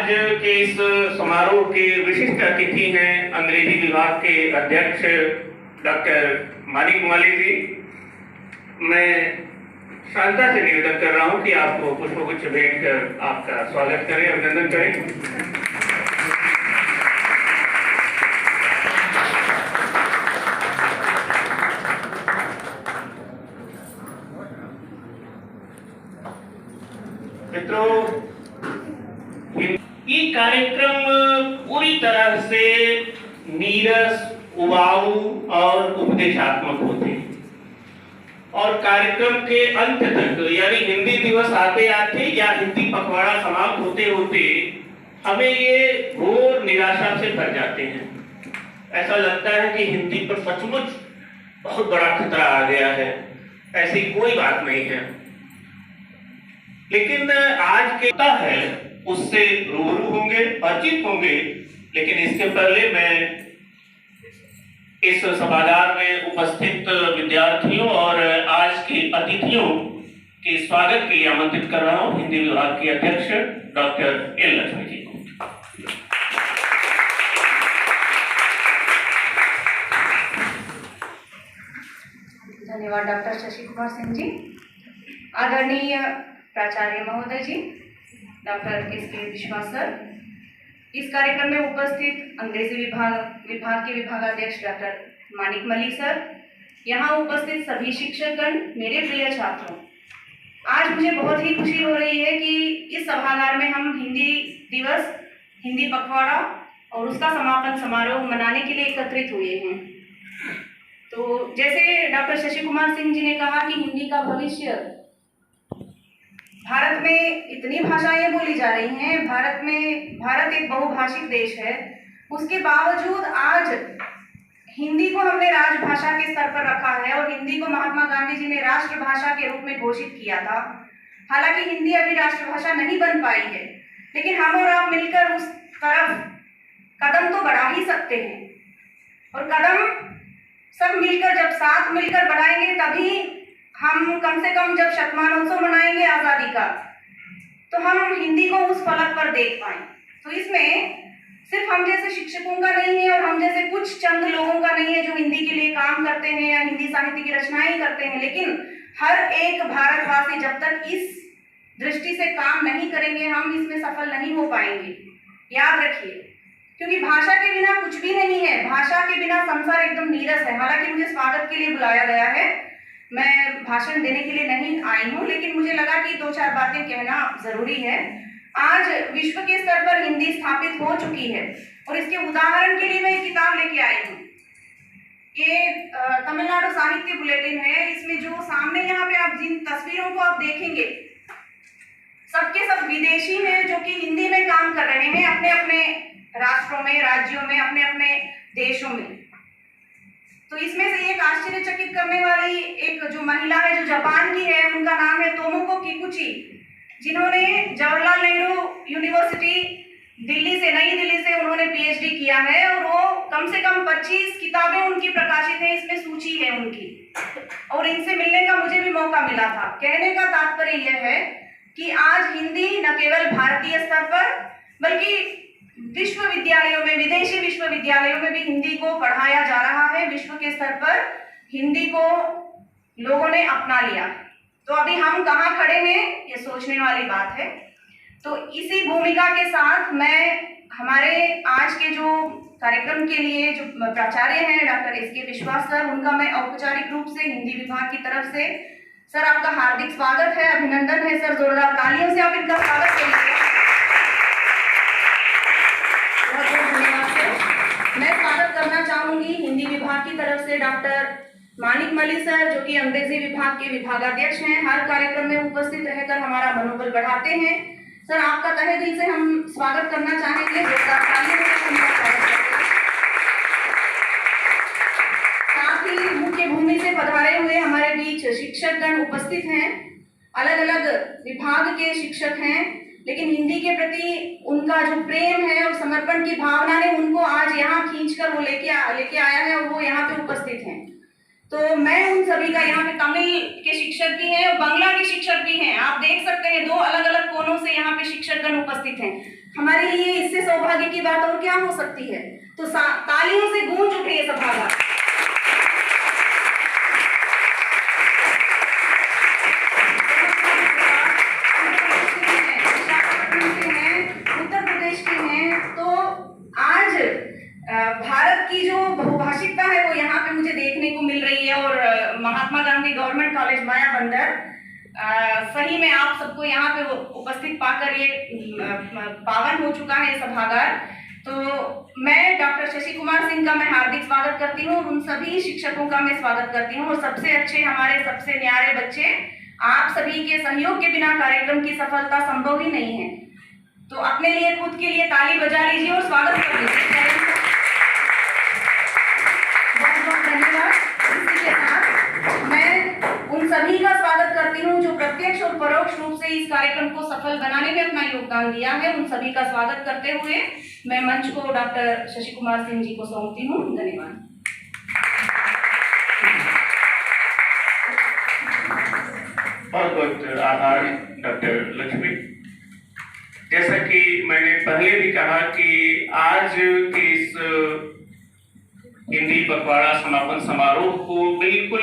आज के इस समारोह के विशिष्ट अतिथि हैं अंग्रेजी विभाग के अध्यक्ष डॉक्टर मानिक मल्ली जी। मैं श्रद्धा से निवेदन कर रहा हूं कि आपको पुष्पगुच्छ भेंट कर आपका स्वागत करें, अभिनंदन करें। मित्रों, ये कार्यक्रम पूरी तरह से नीरस, उबाऊ और उपदेशात्मक होते हैं और कार्यक्रम के अंत तक यानी हिंदी दिवस आते आते या हिंदी पखवाड़ा समाप्त होते होते हमें ये घोर निराशा से भर जाते हैं। ऐसा लगता है कि हिंदी पर सचमुच बहुत बड़ा खतरा आ गया है। ऐसी कोई बात नहीं है, लेकिन आज के है उससे रूबरू होंगे, परिचित होंगे। लेकिन इसके पहले मैं इस सभागार में उपस्थित विद्यार्थियों और आज के अतिथियों के स्वागत के लिए आमंत्रित कर रहा हूं हिंदी विभाग के अध्यक्ष डॉक्टर एल लक्ष्मी जी को। धन्यवाद डॉक्टर शशि कुमार सिंह जी। आदरणीय प्राचार्य महोदय जी, डॉक्टर एस.के. विश्वास सर, इस कार्यक्रम में उपस्थित अंग्रेजी विभाग के विभागाध्यक्ष डॉक्टर मानिक मल्ली सर, यहाँ उपस्थित सभी शिक्षकगण, मेरे प्रिय छात्रों, आज मुझे बहुत ही खुशी हो रही है कि इस सभागार में हम हिंदी दिवस, हिंदी पखवाड़ा और उसका समापन समारोह मनाने के लिए एकत्रित हुए हैं। तो जैसे डॉक्टर शशि कुमार सिंह जी ने कहा कि हिंदी का भविष्य, भारत में इतनी भाषाएं बोली जा रही हैं, भारत एक बहुभाषिक देश है, उसके बावजूद आज हिंदी को हमने राजभाषा के स्तर पर रखा है और हिंदी को महात्मा गांधी जी ने राष्ट्रभाषा के रूप में घोषित किया था। हालांकि हिंदी अभी राष्ट्रभाषा नहीं बन पाई है, लेकिन हम और आप मिलकर उस तरफ कदम तो बढ़ा ही सकते हैं और कदम सब मिलकर, जब साथ मिलकर बढ़ाएंगे तभी हम कम से कम जब शतमानोत्सव मनाएंगे आज़ादी का, तो हम हिंदी को उस फलक पर देख पाएं। तो इसमें सिर्फ हम जैसे शिक्षकों का नहीं है और हम जैसे कुछ चंद लोगों का नहीं है जो हिंदी के लिए काम करते हैं या हिंदी साहित्य की रचनाएं करते हैं, लेकिन हर एक भारतवासी जब तक इस दृष्टि से काम नहीं करेंगे हम इसमें सफल नहीं हो पाएंगे। याद रखिए, क्योंकि भाषा के बिना कुछ भी नहीं है, भाषा के बिना संसार एकदम नीरस है। हालांकि मुझे स्वागत के लिए बुलाया गया है, मैं भाषण देने के लिए नहीं आई हूँ, लेकिन मुझे लगा कि दो चार बातें कहना जरूरी है। आज विश्व के स्तर पर हिंदी स्थापित हो चुकी है और इसके उदाहरण के लिए मैं एक किताब लेके आई हूँ। ये तमिलनाडु साहित्य बुलेटिन है। इसमें जो सामने यहाँ पे आप जिन तस्वीरों को आप देखेंगे, सबके सब विदेशी हैं जो कि हिंदी में काम कर रहे हैं अपने अपने राष्ट्रों में, राज्यों में, अपने अपने देशों में। तो इसमें से एक आश्चर्यचकित करने वाली एक जो महिला है जो जापान की है, उनका नाम है तोमोको किकुची, जिन्होंने जवाहरलाल नेहरू यूनिवर्सिटी नई दिल्ली से उन्होंने पीएचडी किया है और वो कम से कम 25 किताबें उनकी प्रकाशित हैं, इसमें सूची है उनकी। और इनसे मिलने का मुझे भी मौका मिला था। कहने का तात्पर्य यह है कि आज हिंदी न केवल भारतीय स्तर पर बल्कि विश्वविद्यालयों में, विदेशी विश्वविद्यालयों में भी हिंदी को पढ़ाया जा रहा है। विश्व के स्तर पर हिंदी को लोगों ने अपना लिया। तो अभी हम कहाँ खड़े हैं ये सोचने वाली बात है। तो इसी भूमिका के साथ मैं हमारे आज के जो कार्यक्रम के लिए जो प्राचार्य हैं डॉक्टर एस.के. विश्वास सर, उनका मैं औपचारिक रूप से हिंदी विभाग की तरफ से सर आपका हार्दिक स्वागत है, अभिनंदन है सर। जोरदार तालियों से आप इनका स्वागत करिए। मैं स्वागत करना चाहूंगी हिंदी विभाग की तरफ से डॉक्टर मानिक मल्ली सर, जो कि अंग्रेजी विभाग के विभागाध्यक्ष हैं। हर कार्यक्रम में उपस्थित रहकर हमारा मनोबल बढ़ाते हैं। सर, आपका तहे दिल से हम स्वागत करना चाहेंगे। साथ ही मुख्य भूमि से पधारे हुए हमारे बीच शिक्षकगण उपस्थित हैं। अलग अलग विभाग के शिक्षक हैं, लेकिन हिंदी के प्रति उनका जो प्रेम है और समर्पण की भावना ने उनको आज यहाँ खींचकर वो लेके आया है और वो यहाँ पे उपस्थित हैं। तो मैं उन सभी का, यहाँ पे तमिल के शिक्षक भी हैं और बांग्ला के शिक्षक भी हैं। आप देख सकते हैं 2 अलग अलग कोनों से यहाँ पे शिक्षकगण उपस्थित उपस्थित हैं। हमारे लिए इससे सौभाग्य की बात और क्या हो सकती है। तो तालियों से गूंज उठे ये सभागार। उत्तर प्रदेश के हैं, तो आज भारत की जो बहुभाषिकता है वो यहाँ पे मुझे देखने को मिल रही है। और महात्मा गांधी गवर्नमेंट कॉलेज माया बंदर, सही में आप सबको यहाँ पे उपस्थित पाकर ये पावन हो चुका है सभागार। तो मैं डॉक्टर शशि कुमार सिंह का मैं हार्दिक स्वागत करती हूँ, उन सभी शिक्षकों का मैं स्वागत करती हूँ, और सबसे अच्छे हमारे सबसे न्यारे बच्चे, आप सभी के सहयोग के बिना कार्यक्रम की सफलता संभव ही नहीं है। तो अपने लिए खुद के लिए ताली बजा लीजिए और स्वागत कर लीजिए। बहुत बहुत धन्यवाद। इसी के साथ मैं उन सभी का स्वागत करती हूँ जो प्रत्यक्ष और परोक्ष रूप से इस कार्यक्रम को सफल बनाने में अपना योगदान दिया है। उन सभी का स्वागत करते हुए मैं मंच को डॉक्टर शशि कुमार सिंह जी को सौंपती हूँ। धन्यवाद। बहुत बहुत आभार डॉक्टर लक्ष्मी। जैसा कि मैंने पहले भी कहा कि आज के इस हिंदी पखवाड़ा समापन समारोह को बिल्कुल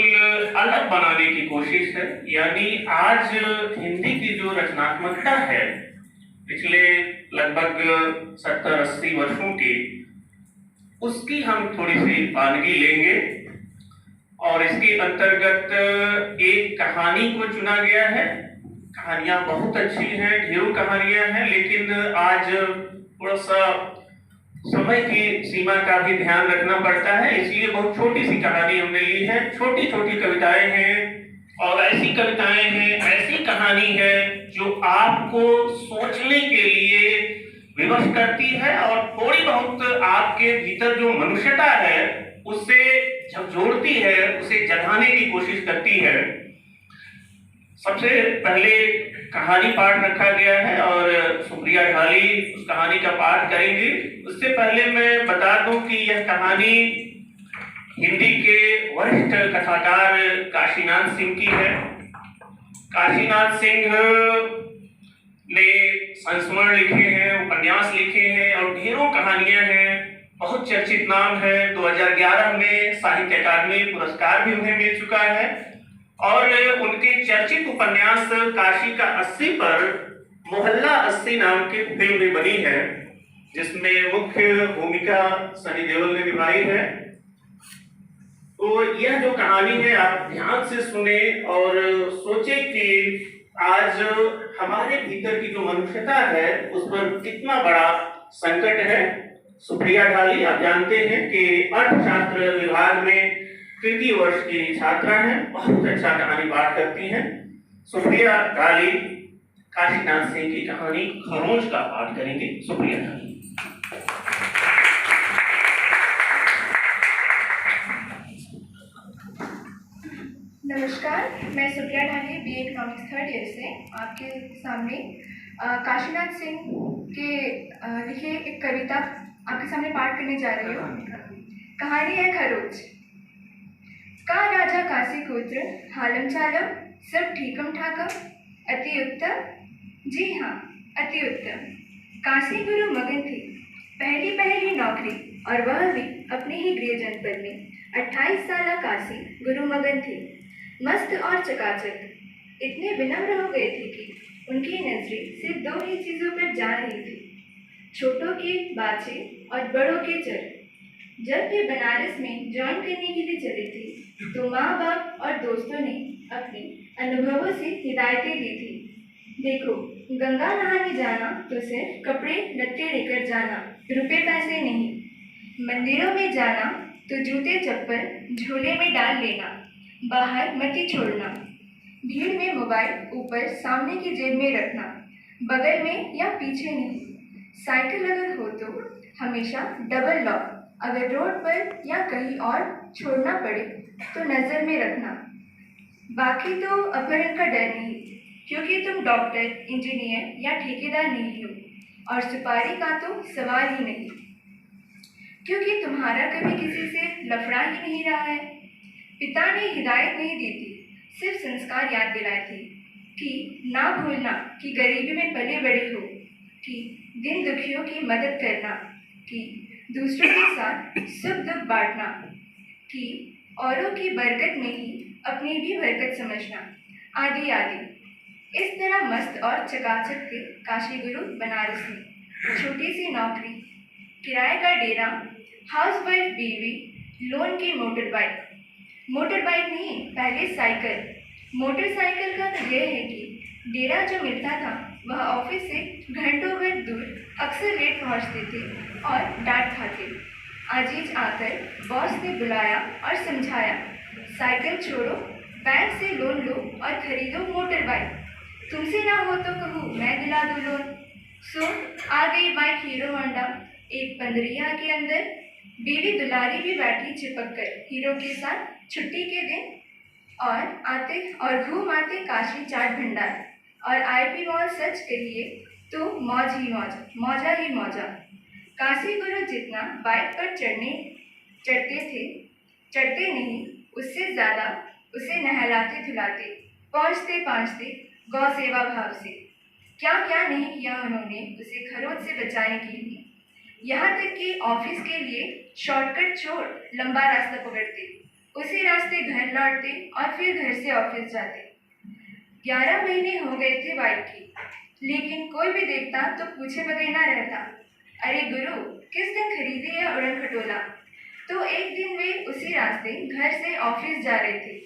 अलग बनाने की कोशिश है। यानी आज हिंदी की जो रचनात्मकता है पिछले लगभग 70-80 वर्षों की, उसकी हम थोड़ी सी वानगी लेंगे और इसके अंतर्गत एक कहानी को चुना गया है। कहानियां बहुत अच्छी हैं, ढेरों कहानियां हैं, लेकिन आज थोड़ा सा समय की सीमा का भी ध्यान रखना पड़ता है, इसलिए बहुत छोटी सी कहानी हमने ली है। छोटी छोटी कविताएं हैं और ऐसी कविताएं हैं, ऐसी कहानी है जो आपको सोचने के लिए विवश करती है और थोड़ी बहुत आपके भीतर जो मनुष्यता है उससे झकझोरती है, उसे जगाने की कोशिश करती है। सबसे पहले कहानी पाठ रखा गया है और सुप्रिया ढाली उस कहानी का पाठ करेंगी। उससे पहले मैं बता दूं कि यह कहानी हिंदी के वरिष्ठ कथाकार काशीनाथ सिंह की है। काशीनाथ सिंह ने संस्मरण लिखे हैं, उपन्यास लिखे हैं और ढेरों कहानियां हैं। बहुत चर्चित नाम है। 2011 में साहित्य अकादमी पुरस्कार भी उन्हें मिल चुका है और उनके चर्चित उपन्यास काशी का 80 पर मोहल्ला 80 नाम की फिल्म भी बनी है, जिसमें मुख्य भूमिका सनी देओल ने निभाई है। तो यह जो कहानी है आप ध्यान से सुने और सोचे कि आज हमारे भीतर की जो मनुष्यता है उस पर कितना बड़ा संकट है। सुप्रिया ढाली आप जानते हैं कि अर्थशास्त्र विभाग में तृतीय वर्ष की छात्रा हैं, बहुत अच्छा कहानी पाठ करती हैं। सुप्रिया ढाली काशीनाथ सिंह की कहानी खरोंच का पाठ करेंगे। सुप्रिया ढाली। नमस्कार, मैं सुप्रिया ढाली BA इकोनॉमिक्स 3rd ईयर से आपके सामने काशीनाथ सिंह के लिखे एक कविता आपके सामने पाठ करने जा रही हूँ। कहानी है खरोच। का राजा काशी पुत्र हालम चालम सब ठीकम ठाकम अति उत्तम। जी हाँ, अति उत्तम। काशी गुरु मगन थी पहली पहली नौकरी और वह भी अपने ही गृह जनपद में। 28 साल काशी गुरु मगन थी, मस्त और चकाचक। इतने विनम्र हो गए थे कि उनकी नजरें सिर्फ 2 ही चीजों पर जा रही थी, छोटों के बाचे और बड़ों के चर। जब वे बनारस में ज्वाइन करने के लिए चले थे तो माँ बाप और दोस्तों ने अपने अनुभवों से हिदायतें दी थी। देखो, गंगा नहाने जाना तो सिर्फ कपड़े लत्ते लेकर जाना, रुपए पैसे नहीं। मंदिरों में जाना तो जूते चप्पल झोले में डाल लेना, बाहर मत छोड़ना। भीड़ में मोबाइल ऊपर सामने की जेब में रखना, बगल में या पीछे नहीं। साइकिल अगर हो तो हमेशा डबल लॉक, अगर रोड पर या कहीं और छोड़ना पड़े तो नज़र में रखना। बाकी तो अपहरण का डर नहीं, क्योंकि तुम डॉक्टर, इंजीनियर या ठेकेदार नहीं हो, और सुपारी का तो सवाल ही नहीं, क्योंकि तुम्हारा कभी किसी से लफड़ा ही नहीं रहा है। पिता ने हिदायत नहीं दी थी, सिर्फ संस्कार याद दिलाए थे कि ना भूलना कि गरीबी में पले बड़े हो, कि दिन दुखियों की मदद करना, कि दूसरों के साथ सुख दुख बांटना, कि औरों की बरकत में ही अपनी भी बरकत समझना, आदि आदि। इस तरह मस्त और चकाचक थे काशी गुरु बनारस में। छोटी सी नौकरी, किराए का डेरा, हाउसवाइफ बीवी, लोन की मोटर बाइक नहीं, पहले साइकिल। मोटरसाइकिल का तो यह है कि डेरा जो मिलता था वह ऑफिस से घंटों भर दूर अक्सर लेट पहुंचते थे और डांट खाते। अजीज आकर बॉस ने बुलाया और समझाया, साइकिल छोड़ो, बैंक से लोन लो और खरीदो मोटर बाइक। तुमसे ना हो तो कहूँ मैं दिला दूँ लोन। सो आ गई बाइक हीरो होंडा। एक पंद्रिया के अंदर बीवी दुलारी भी बैठी चिपक कर हीरो के साथ छुट्टी के दिन, और घूम आते काशी चाट भंडार और आईपी मॉल। सच कहिए तो मौज ही मौज, मौजा ही मौजा। काशी गुरु जितना बाइक पर चढ़ते नहीं, उससे ज़्यादा उसे नहलाते धुलाते, पहुँचते गौ सेवा भाव से। क्या क्या नहीं किया उन्होंने उसे खरोच से बचाने के लिए। यहाँ तक कि ऑफिस के लिए शॉर्टकट छोड़ लंबा रास्ता पकड़ते, उसी रास्ते घर लौटते और फिर घर से ऑफिस जाते। 11 महीने हो गए थे बाइक की, लेकिन कोई भी देखता तो पूछे बगैर ना रहता, अरे गुरु किस दिन खरीदी है उड़न खटोला। तो एक दिन वे उसी रास्ते घर से ऑफिस जा रहे थे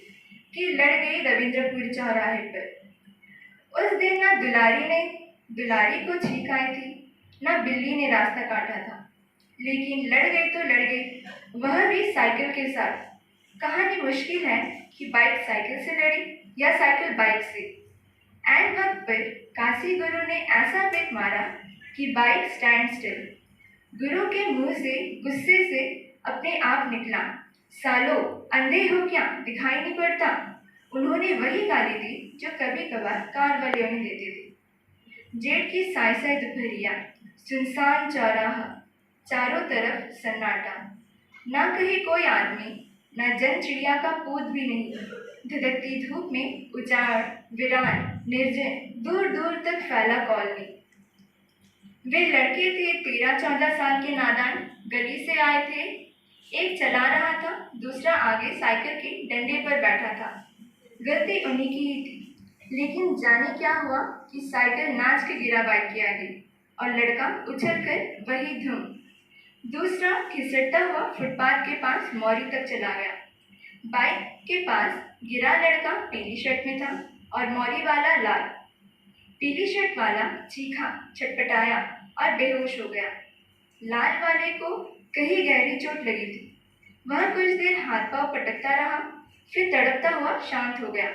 कि लड़ गई रविंद्रपुर चौराहे पर। उस दिन ना दुलारी को छींक आई थी, ना बिल्ली ने रास्ता काटा था, लेकिन लड़ गई तो लड़ गई, वह भी साइकिल के साथ। कहानी मुश्किल है कि बाइक साइकिल से लड़ी या साइकिल बाइक से। ऐन वक्त पर काशी गुरु ने ऐसा ब्रेक मारा कि बाइक स्टैंड स्टिल। गुरु के मुंह से गुस्से से अपने आप निकला, सालो अंधे हो क्या, दिखाई नहीं पड़ता। उन्होंने वही गाली दी जो कभी कभार कार वाले उन्हें देते थे। जेठ की साय दोपहरिया, सुनसान चौराहा, चारों तरफ सन्नाटा, ना कहीं कोई आदमी, ना जन चिड़िया का पूत भी नहीं। धधकती धूप में उजाड़, वीरान, निर्जन, दूर दूर तक फैला कॉलोनी। वे लड़के थे 13-14 साल के नादान, गली से आए थे। एक चला रहा था, दूसरा आगे साइकिल के डंडे पर बैठा था। गलती उन्हीं की ही थी, लेकिन जाने क्या हुआ कि साइकिल नाच के गिरा बाइक के आगे और लड़का उछलकर वही धूम। दूसरा खिसकता हुआ फुटपाथ के पास मौरी तक चला गया। बाइक के पास गिरा लड़का पीली शर्ट में था और मौरी वाला लाल। पीली शर्ट वाला चीखा, छटपटाया और बेहोश हो गया। लाल वाले को कहीं गहरी चोट लगी थी। वह कुछ देर हाथ पांव पटकता रहा, फिर तड़पता हुआ शांत हो गया।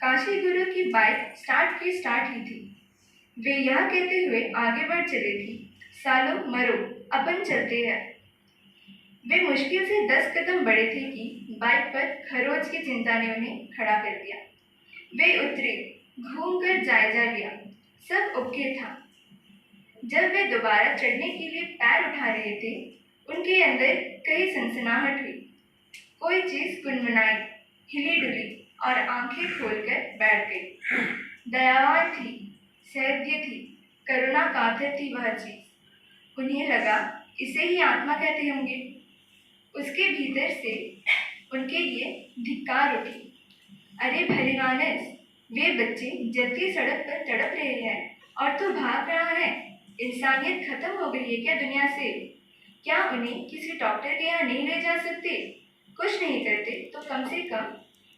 काशी गुरु की बाइक स्टार्ट ही थी। वे यह कहते हुए आगे बढ़ चले थे, सालो मरो, अपन चलते हैं। वे मुश्किल से 10 कदम बढ़े थे कि बाइक पर खरोच की चिंता ने उन्हें खड़ा कर दिया। वे उतरे, घूमकर जायजा लिया, सब ओके था। जब वे दोबारा चढ़ने के लिए पैर उठा रहे थे, उनके अंदर कहीं सनसनाहट हुई। कोई चीज गुनगुनाई, हिली डुली और आंखें खोलकर बैठ गई। दयावान थी, सह्य थी, करुणा कातर थी वह चीज। उन्हें लगा इसे ही आत्मा कहते होंगे। उसके भीतर से उनके लिए धिक्कार उठी। अरे भले मानस, वे बच्चे जलती सड़क पर तड़प रहे हैं और तू भाग रहा है। इंसानियत खत्म हो गई है क्या दुनिया से? क्या उन्हें किसी डॉक्टर के यहाँ नहीं ले जा सकते? कुछ नहीं करते तो कम से कम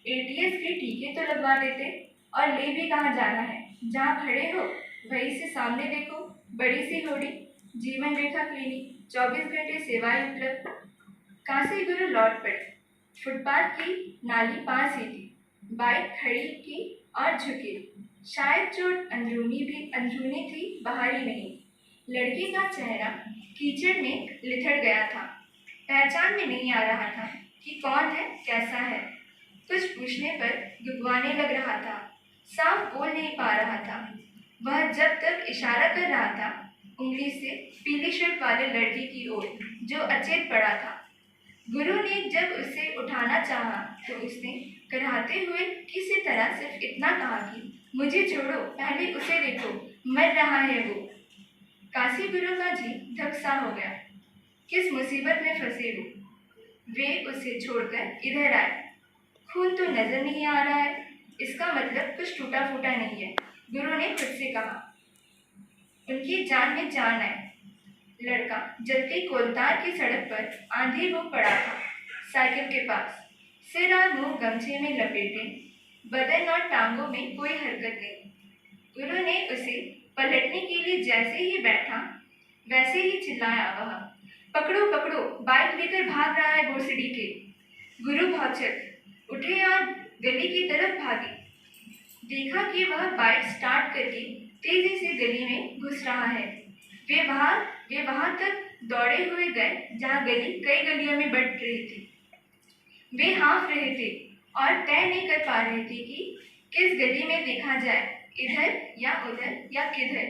एटीएस के टीके तो लगवा देते। और ले भी कहाँ जाना है? जहाँ खड़े हो वहीं से सामने देखो, बड़ी सी होड़ी, जीवन रेखा क्लिनिक, 24 घंटे सेवाएं उपलब्ध। काशी गुरु लौट पड़े। फुटपाथ की नाली पास ही थी। बाइक खड़ी की और झुकी। शायद चोट अंदरूनी थी, बाहरी नहीं। लड़की का चेहरा कीचड़ में लिथड़ गया था। पहचान में नहीं आ रहा था कि कौन है, कैसा है। कुछ पूछने पर दुगवाने लग रहा था, साफ बोल नहीं पा रहा था। वह जब तक इशारा कर रहा था उंगली से पीली शर्ट वाले लड़की की ओर जो अचेत पड़ा था। गुरु ने जब उसे उठाना चाहा तो उसने कराहते हुए किसी तरह सिर्फ इतना कहा कि मुझे छोड़ो, पहले उसे देखो, मर रहा है वो। काशी गुरु का जी धक्सा हो गया। किस मुसीबत में फंसे हो? वे उसे छोड़कर इधर आए। खून तो नजर नहीं आ रहा है, इसका मतलब कुछ टूटा फूटा नहीं है, गुरु ने खुद से कहा। उनकी जान में जान आई। लड़का जलती कोलतार की सड़क पर आंधी वो पड़ा था, साइकिल के पास, सिर और मुंह गमछे में लपेटे, बदन और टांगों में कोई हरकत नहीं। गुरु ने उसे पलटने के लिए जैसे ही बैठा वैसे ही चिल्लाया, वह पकड़ो पकड़ो, बाइक लेकर भाग रहा है भोसड़ी के। गुरु भौचक उठे और गली की तरफ भागे। देखा कि वह बाइक स्टार्ट करके तेजी से गली में घुस रहा है। वे वहां तक दौड़े हुए गए जहां गली कई गलियों में बंट रही थी। वे हाँफ रहे थे और तय नहीं कर पा रहे थे कि किस गली में देखा जाए, इधर या उधर या किधर।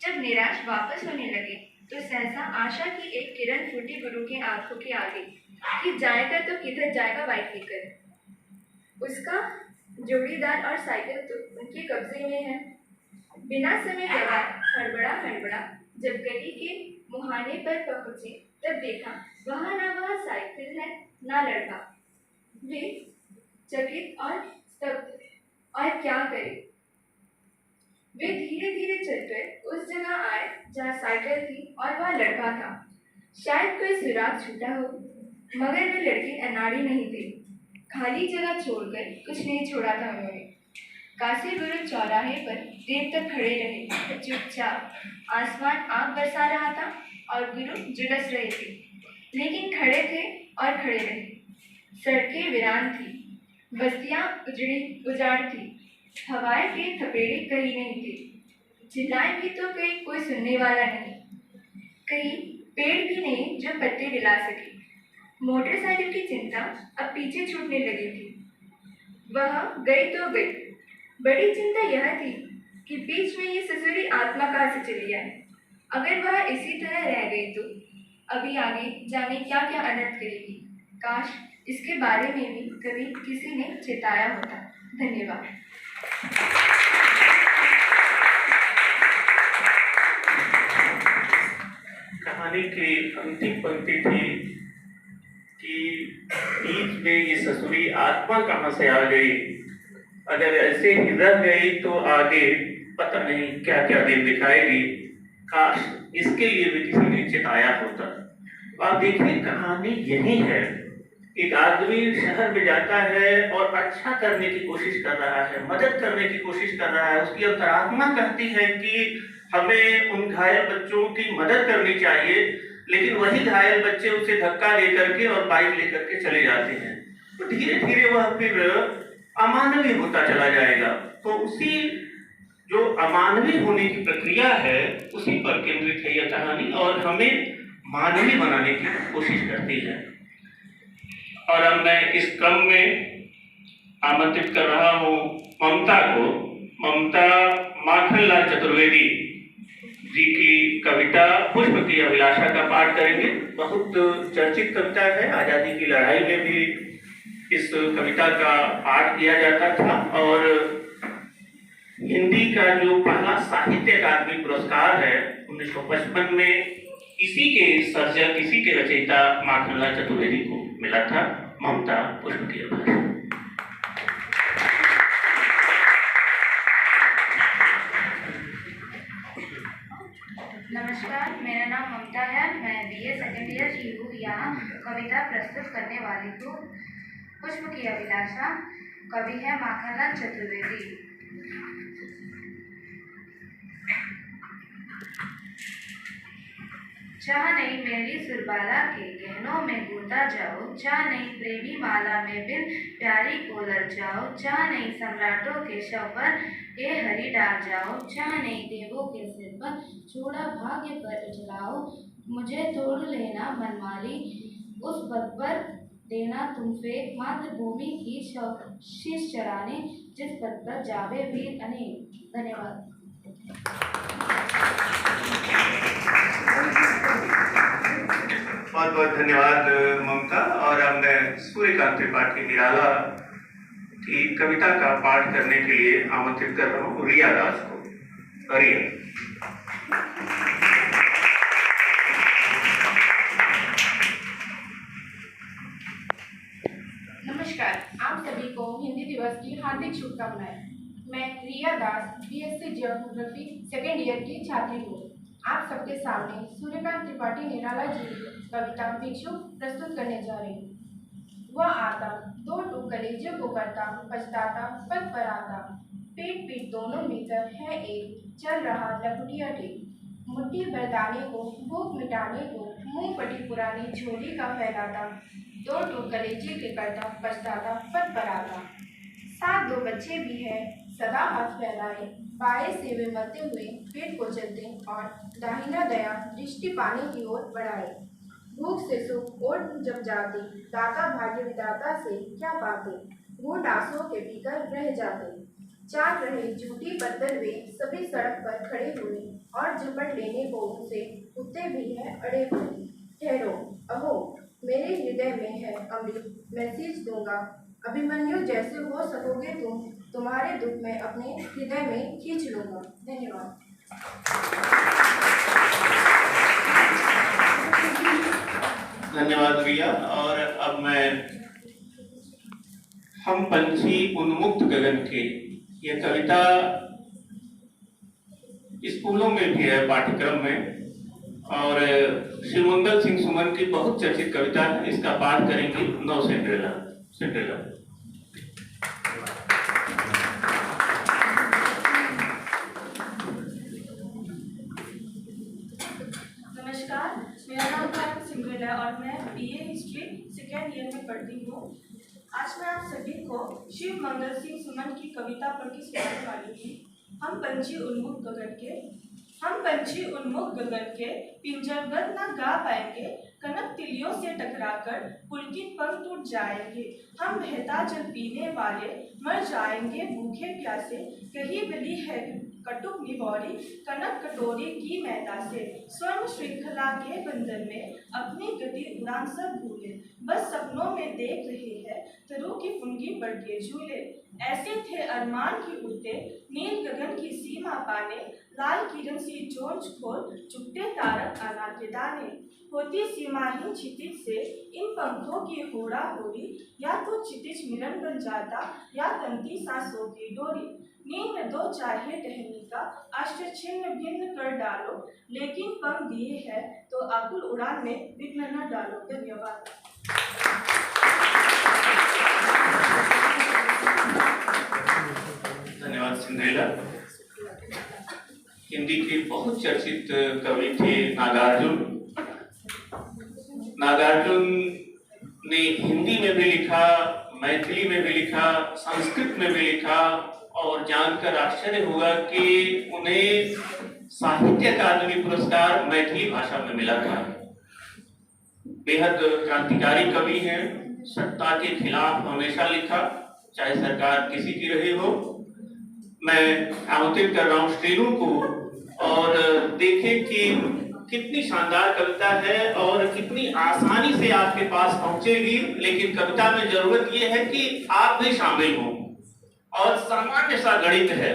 जब निराश वापस होने लगे तो सहसा आशा की एक किरण फूटी गुरु के आंखों के आगे कि जाएगा तो किधर जाएगा बाइक लेकर। उसका जोड़ीदार और साइकिल तो उनके कब्जे में है। बिना समय गवाए हड़बड़ा जब गली के मुहाने पर पहुंचे तब देखा वहां ना वह साइकिल है ना लड़का। वे चकित और स्तब्ध, और क्या करें। वे धीरे धीरे चलकर उस जगह आए जहाँ साइकिल थी और वह लड़का था। शायद कोई सुराग छूटा हो, मगर वे लड़के अनाड़ी नहीं थे। खाली जगह छोड़कर कुछ नहीं छोड़ा था उन्होंने। काशी गुरु चौराहे पर देर तक खड़े रहे, चुपचाप। आसमान आग बरसा रहा था और गुरु झुलस रहे थे, लेकिन खड़े थे और खड़े रहे। सड़कें वीरान थी, बस्तियां उजाड़ थी, हवाएं के थपेड़े कहीं नहीं थे। चिल्लाए भी तो कहीं कोई सुनने वाला नहीं, कहीं पेड़ भी नहीं जो पत्ते हिला सके। मोटरसाइकिल की चिंता अब पीछे छूटने लगी थी। वह गई तो गई। बड़ी चिंता यह थी कि बीच में ये ससुरी आत्मा कहाँ से चली आए। अगर वह इसी तरह रह गई तो अभी आगे जाने क्या क्या अनर्थ करेगी। काश इसके बारे में भी कभी किसी ने चेताया होता। धन्यवाद। कहानी की अंतिम पंक्ति थी कि बीच में ये ससुरी आत्मा कहाँ से आ गई। अगर ऐसे ही रह गई तो आगे पता नहीं क्या क्या दिन दिखाएगी। काश इसके लिए भी किसी ने चेताया होता। आप देखिए कहानी यही है। एक आदमी शहर में जाता है और अच्छा करने की कोशिश कर रहा है, मदद करने की कोशिश कर रहा है। उसकी अंतरात्मा कहती है कि हमें उन घायल बच्चों की मदद करनी चाहिए, लेकिन वही घायल बच्चे उसे धक्का लेकर के और बाइक लेकर के चले जाते हैं। तो धीरे धीरे वह फिर अमानवीय होता चला जाएगा। तो उसी जो अमानवीय होने की प्रक्रिया है उसी पर केंद्रित है यह कहानी, और हमें मानवीय बनाने की कोशिश करती है। और अब मैं इस क्रम में आमंत्रित कर रहा हूँ ममता को। ममता माखनलाल चतुर्वेदी जी की कविता पुष्प की अभिलाषा का पाठ करेंगे। बहुत चर्चित कविता है, आजादी की लड़ाई में भी इस कविता का पाठ किया जाता था, और हिंदी का जो पहला साहित्य अकादमी पुरस्कार है 1955 में इसी के सर्जक, इसी के रचयिता माखनलाल चतुर्वेदी को मिला था। ममता पुष्प की अभिलाषा। नमस्कार, मेरा नाम ममता है। मैं BA सेकेंड ईयर की हूँ। यहाँ कविता प्रस्तुत करने वाली हूँ। पुष्प की अभिलाषा। कवि है माखनलाल चतुर्वेदी। चाह नहीं मेरी सुरबाला के गहनों में गोता जाओ, चाह नहीं प्रेमी माला में बिन प्यारी को ललचाओ, चाह नहीं सम्राटों के शव पर ये हरि डाल जाओ, चाह नहीं देवों के सिर पर छोड़ा भाग्य पर उछलाओ, मुझे तोड़ लेना मनमाली उस पद पर देना तुम फेंक, मातृभूमि की शीश चढ़ाने जिस पद पर जावे वीर अनेक। धन्यवाद। बहुत बहुत धन्यवाद ममता। और अब मैं सूर्यकांत त्रिपाठी निराला की कविता का पाठ करने के लिए आमंत्रित कर रहा हूँ रिया दास को। रिया। शुभकामनाएं। मैं रिया दास बीएससी जियोग्राफी सेकेंड ईयर की छात्री हूँ। आप सबके सामने सूर्यकांत त्रिपाठी निराला जी की कविता भिक्षु प्रस्तुत करने जा रही हूँ। वह आता दो टूक कलेजे को करता, पछताता पद पर आता, पेट पीट दोनों मिलकर है एक, चल रहा लपटिया टेक। मुट्ठी भर दाने को भूख मिटाने को मुंह फटी पुरानी झोली का फैलाता, दो टूक कलेजे के करता, पछताता पद पर आता। साथ दो बच्चे भी है सदा हाथ फैलाए, बाएं से वे मरते हुए पेट को चलते और दाहिना दया दृष्टि पाने की ओर बढ़ाए। भूख से सुख ओट जब जाते, दाता भाग्य विधाता से क्या पाते, घूंट आंसुओं के पीकर रह जाते। चाट रहे झूठी बदल वे सभी सड़क पर खड़े हुए और झपट लेने को उनसे कुत्ते भी हैं अड़े हुए। ठहरो अहो मेरे हृदय में है अमृत, मैं सींच दूंगा, अभिमन्यु जैसे हो सकोगे तुम, तुम्हारे दुख में अपने हृदय में खींच लूंगा। धन्यवाद। धन्यवाद रिया। और अब मैं हम पंछी उन्मुक्त गगन के, यह कविता स्कूलों में भी है पाठ्यक्रम में, और शिवमंगल सिंह सुमन की बहुत चर्चित कविता है। इसका पाठ करेंगे नौ सिंड्रेला। नमस्कार, मेरा नाम भारत सिंड्रेला और मैं बीए हिस्ट्री सेकेंड ईयर में पढ़ती हूँ। आज मैं आप सभी को शिव मंगल सिंह सुमन की कविता पढ़ के सुनाने वाली हूँ। हम पंछी उन्मुख गगन के पिंजरबद्ध न गा पाएंगे, कनक तिलियों से टकराकर पुलकित पंख टूट जाएंगे। हम बहता जल पीने वाले मर जाएंगे भूखे प्यासे, कहीं मिली है कटुक निबौरी कनक कटोरी की मैदा से। स्वर्ण श्रृंखला के बंधन में अपनी गति उड़ान सब भूले, बस सपनों में देख रहे हैं तरु की फुनगी बढ़ के झूले। ऐसे थे अरमान की उड़ते नील गगन की सीमा पाने, लाल किरण सी चोंच खोल चुपते तारक अनार के दाने। होती सीमाहीन क्षितिज से इन पंखों की होड़ा होड़ी, या तो क्षितिज मिलन बन जाता या तंती सांसों की डोरी। नींद में दो चाहे टहनी का आश्चर्य छिन्न भिन्न कर डालो, लेकिन पंख दिए है तो आकुल उड़ान में विघ्न न डालो। धन्यवाद। धन्यवाद सिंड्रेला। हिंदी के बहुत चर्चित कवि थे नागार्जुन। नागार्जुन ने हिंदी में भी लिखा, मैथिली में भी लिखा, संस्कृत में भी लिखा, और जानकर आश्चर्य होगा कि उन्हें साहित्य अकादमी पुरस्कार मैथिली भाषा में मिला था। बेहद क्रांतिकारी कवि हैं, सत्ता के खिलाफ हमेशा लिखा, चाहे सरकार किसी की रही हो। मैं आमंत्रित कर रहा हूँ श्रीनु को, और देखें कि कितनी शानदार कविता है और कितनी आसानी से आपके पास पहुंचेगी। लेकिन कविता में जरूरत यह है कि आप भी शामिल हों, और सामान्य सा गणित है,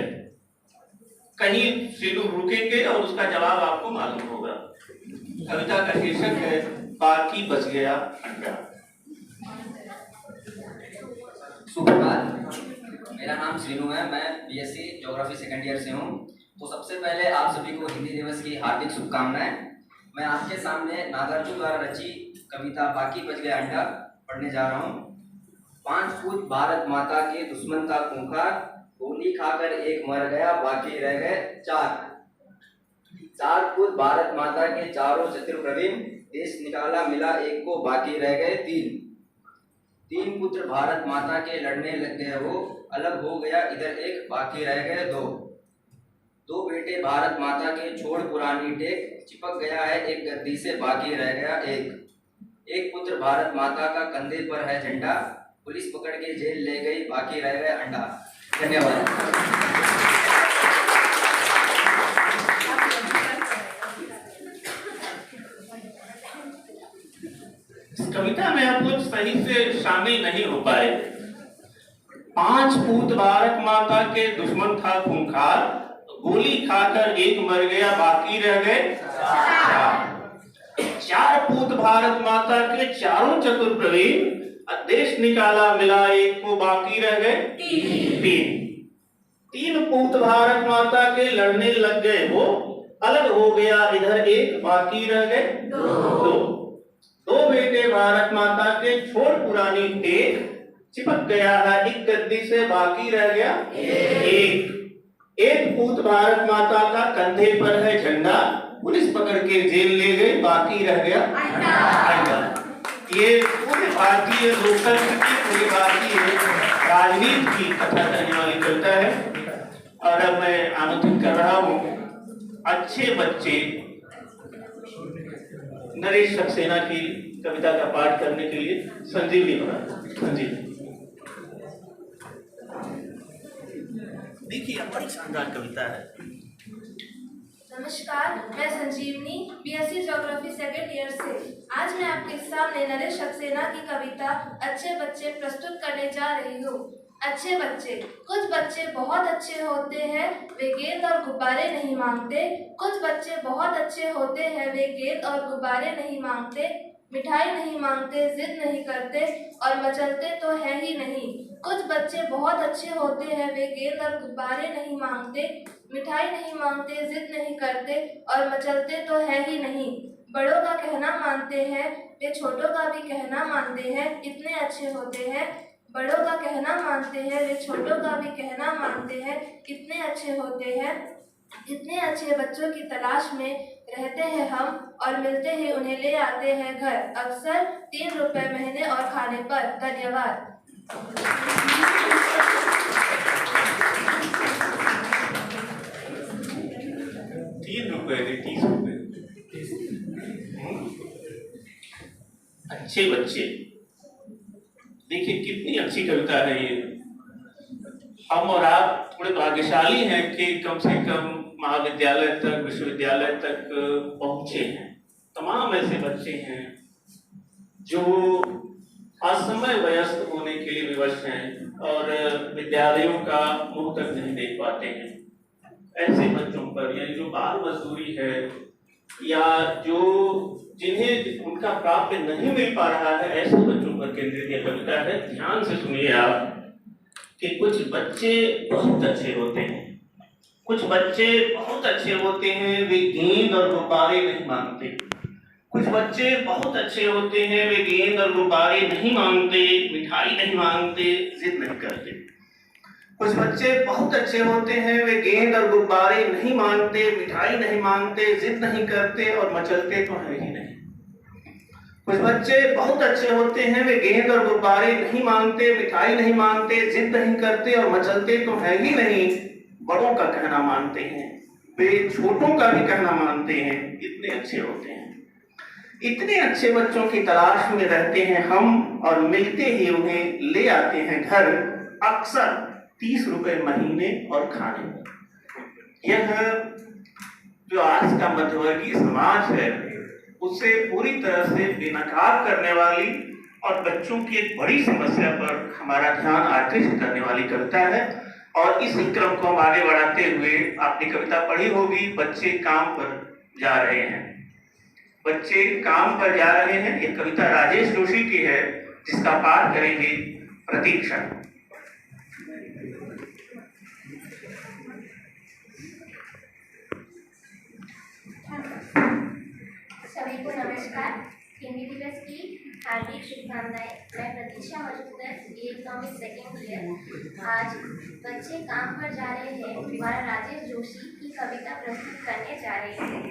कहीं श्रीनु रुकेंगे और उसका जवाब आपको मालूम होगा। कविता का शीर्षक है बाकी बच गया अंडा। सुप्रभात, मेरा नाम श्रीनु है, मैं बीएससी ज्योग्राफी सेकेंड ईयर से हूँ। तो सबसे पहले आप सभी को हिंदी दिवस की हार्दिक शुभकामनाएं। मैं आपके सामने नागार्जुन द्वारा रची कविता बाकी बच गया अंडा पढ़ने जा रहा हूँ। 5 फुट भारत माता के दुश्मन था खूंखार, गोली खाकर एक मर गया बाकी रह गए 4। 4 फुट भारत माता के चारों शत्रु प्रवीण, देश निकाला मिला एक को बाकी रह गए 3। 3 पुत्र भारत माता के लड़ने लग गए, वो अलग हो गया इधर एक बाकी रह गए 2। 2 बेटे भारत माता के छोड़ पुरानी टेक, चिपक गया है एक गद्दी से बाकी रह गया 1। 1 पुत्र भारत माता का कंधे पर है झंडा, पुलिस पकड़ के जेल ले गई बाकी रह गए अंडा। धन्यवाद। इस कविता में आप लोग सही से शामिल नहीं हो पाए। 5 पूत भारत माता के दुश्मन था खूंखार, गोली खाकर एक मर गया बाकी रह गए 4। 4 पूत भारत माता के चारों चतुर प्रवीण, देश निकाला मिला एक को बाकी रह गए 3। तीन पूत भारत माता के लड़ने लग गए वो, अलग हो गया इधर एक, बाकी रह गए दो बेटे भारत माता के, छोड़ पुरानी टेक, चिपक गया है एक गद्दी से, बाकी रह गया एक पूत भारत माता का कंधे पर है झंडा, पुलिस पकड़ के जेल ले गई, बाकी रह गया अंडा। ये पूरे भारतीय लोकल की, पूरी भारतीय राजनीति की कथा करने वाली कविता है। और अब मैं आमंत्रित कर रहा हूँ अच्छे बच्चे नरेश सक्सेना की कविता का पाठ करने के लिए संजीवनी महाराज। संजीवनी देखिए, बड़ी शानदार कविता है। नमस्कार, मैं संजीवनी बीएससी ज्योग्राफी सेकेंड ईयर से आज मैं आपके सामने नरेश सक्सेना की कविता अच्छे बच्चे प्रस्तुत करने जा रही हूँ। अच्छे बच्चे। कुछ बच्चे बहुत अच्छे होते हैं, वे गेंद और गुब्बारे नहीं मांगते। कुछ बच्चे बहुत अच्छे होते हैं, वे गेंद और गुब्बारे नहीं मांगते, मिठाई नहीं मांगते, जिद नहीं करते और मचलते तो है ही नहीं। कुछ बच्चे बहुत अच्छे होते हैं, वे गेंद और गुब्बारे नहीं मांगते, मिठाई नहीं मांगते, जिद नहीं करते और मचलते तो है ही नहीं। बड़ों का कहना मानते हैं, वे छोटों का भी कहना मानते हैं, इतने अच्छे होते हैं। बड़ों का कहना मानते हैं, वे छोटों का भी कहना मानते हैं, इतने अच्छे होते हैं। इतने अच्छे बच्चों की तलाश में रहते हैं हम और मिलते ही उन्हें ले आते हैं घर, अक्सर 3 रुपए महीने और खाने पर। धन्यवाद। 3 रुपए नहीं, 30 रुपए। अच्छे बच्चे, देखिए कितनी अच्छी कविता है ये। हम और आप थोड़े भाग्यशाली हैं कि कम से कम महाविद्यालय तक, विश्वविद्यालय तक पहुंचे हैं। तमाम ऐसे बच्चे हैं जो असमय वयस्क होने के लिए विवश हैं और विद्यालयों का मुंह तक नहीं देख पाते हैं। ऐसे बच्चों पर, यानी जो बाल मजदूरी है या जो जिन्हें उनका प्राप्य नहीं मिल पा रहा है, ऐसे बच्चों पर केंद्रित यह कविता है। ध्यान से सुनिए आप कि कुछ बच्चे बहुत अच्छे होते हैं, कुछ बच्चे बहुत अच्छे होते हैं, वे गेंद और गुब्बारे नहीं मांगते। कुछ बच्चे बहुत अच्छे होते हैं, वे गेंद और गुब्बारे नहीं मांगते, मिठाई नहीं मांगते, जिद नहीं करते। कुछ बच्चे बहुत अच्छे होते हैं, वे गेंद और गुब्बारे नहीं मांगते, मिठाई नहीं मांगते, जिद नहीं करते और मचलते तो है ही नहीं। कुछ बच्चे बहुत अच्छे होते हैं, वे गेंद और गुब्बारे नहीं मांगते, मिठाई नहीं मांगते, जिद नहीं करते और मचलते तो है ही नहीं। बड़ों का कहना मानते हैं, वे छोटों का भी कहना मानते हैं, इतने अच्छे होते हैं। इतने अच्छे बच्चों की तलाश में रहते हैं हम और मिलते ही उन्हें ले आते हैं घर, अक्सर 30 रुपए महीने और खाने में। यह जो आज का मध्यवर्गीय समाज है उसे पूरी तरह से बेनकाब करने वाली और बच्चों की एक बड़ी समस्या पर हमारा ध्यान आकृष्ट करने वाली कविता है। और इसी क्रम को हम आगे बढ़ाते हुए, आपने कविता पढ़ी होगी, बच्चे काम पर जा रहे हैं। बच्चे काम पर जा रहे हैं, ये कविता राजेश जोशी की है, जिसका पाठ करेंगे प्रतीक्षा। सभी को नमस्कार। हिंदी दिवस की हार्दिक शुभकामनाएं। मैं प्रतीक्षा मजूमदार, इकोनॉमिक्स सेकेंड ईयर। आज बच्चे काम पर जा रहे हैं द्वारा राजेश जोशी की कविता प्रस्तुत करने जा रहे हैं।